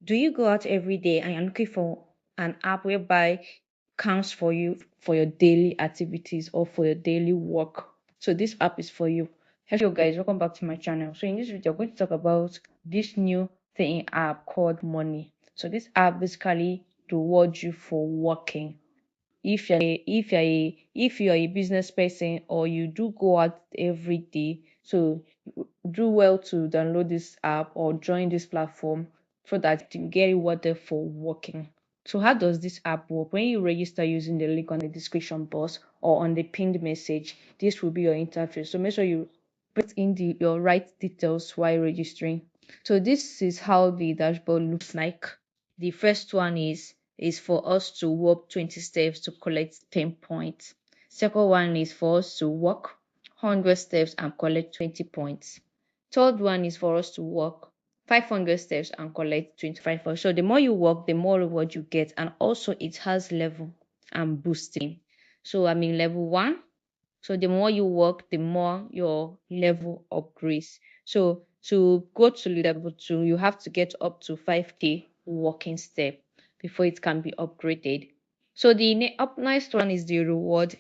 Do you go out every day and you're looking for an app whereby counts for you for your daily activities or for your daily work? So this app is for you. Hello guys, welcome back to my channel. So in this video, I'm going to talk about this new thing app called Money. So this app basically rewards you for working. If you're a business person or you do go out every day, so do well to download this app or join this platform so that you get rewarded for working. So how does this app work? When you register using the link on the description box or on the pinned message, this will be your interface. So make sure you put in your right details while registering. So this is how the dashboard looks like. The first one is for us to walk 20 steps to collect 10 points. Second one is for us to walk 100 steps and collect 20 points. Third one is for us to walk 500 steps and collect 25 points. So the more you walk, the more reward you get. And also it has level and boosting. So I'm in level 1. So the more you work, the more your level upgrades. So to go to level 2, you have to get up to 5k walking step before it can be upgraded. So the up next one is the reward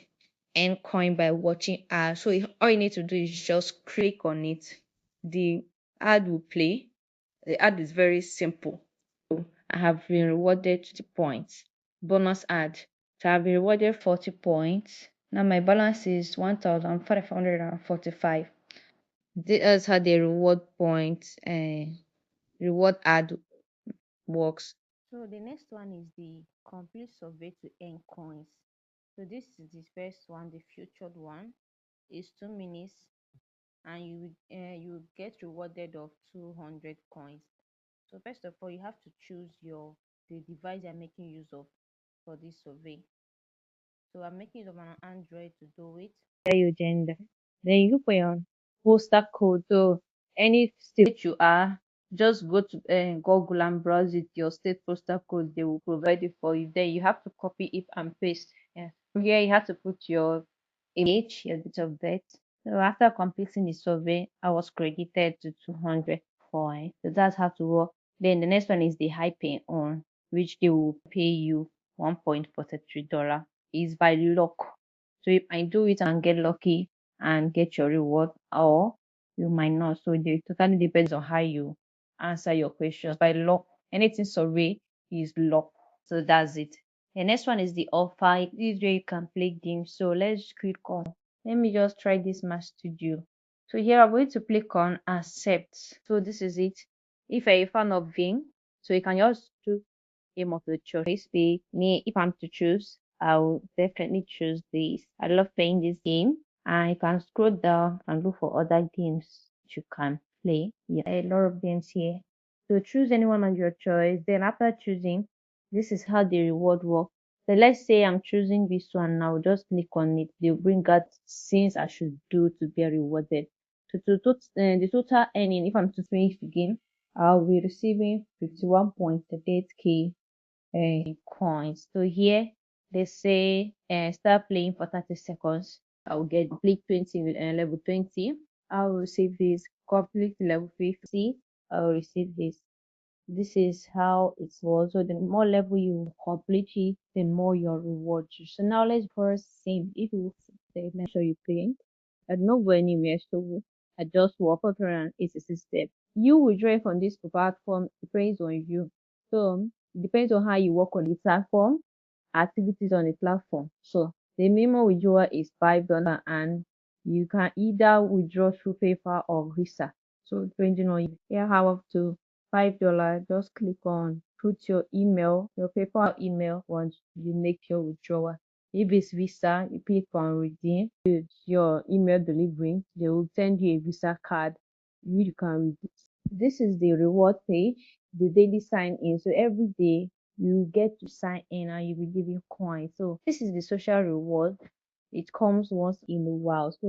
and coin by watching ad. So all you need to do is just click on it. The ad will play. The ad is very simple. So I have been rewarded 20 points. Bonus ad. So I've been rewarded 40 points. Now my balance is 1,545. This is how the reward points and reward ad works. So the next one is the complete survey to earn coins. So this is the first one, the featured one. Is 2 minutes and you get rewarded of 200 coins. So first of all, you have to choose the device you're making use of for this survey. So I'm making use of an Android to do it. Your gender. Then you put your postal code. So any state you are, just go to Google and browse it. Your state postal code, they will provide it for you. Then you have to copy it and paste. Yeah. Here you have to put your age, your date of birth. So after completing the survey, I was credited to 200 points. So that's how to work. Then the next one is the high pay on, which they will pay you $1.43 is by luck. So you might do it and get lucky and get your reward, or you might not. So it totally depends on how you answer your questions. By luck, anything survey is luck. So that's it. The next one is the offer. This is where you can play games. So let's click on. Let me just try this Match Studio. So here I'm going to click on accept. So this is it. If you're a fan of Ving, so you can just choose game of the choice. Me, if I'm to choose, I'll definitely choose this. I love playing this game. And you can scroll down and look for other games you can play. Yeah, a lot of games here. So choose anyone of your choice. Then after choosing, this is how the reward works. So let's say I'm choosing this one now. Just click on it. They'll bring out things I should do to be rewarded. The total earning, if I'm to finish the game, I'll be receiving 51.38k coins. So here they say start playing for 30 seconds. I'll get complete 20 level 20. I will receive this. Complete level 50. I will receive this. This is how it was. So the more level you complete it, the more your reward. So now let's first same. If you make sure you play. I don't go anywhere, so I just walk around. It's a system. You withdraw from this platform depends on you. So it depends on how you work on the platform, activities on the platform. So the minimum withdrawal is $5 and you can either withdraw through PayPal or Visa. So depending on you, yeah, how up to $5. Just click on put your email, your PayPal email once you make your withdrawal. If it's Visa, you click on redeem. It's your email delivery. They will send you a Visa card. You can redeem. This is the reward page, the daily sign in. So every day you get to sign in and you'll be giving coins. So this is the social reward. It comes once in a while. So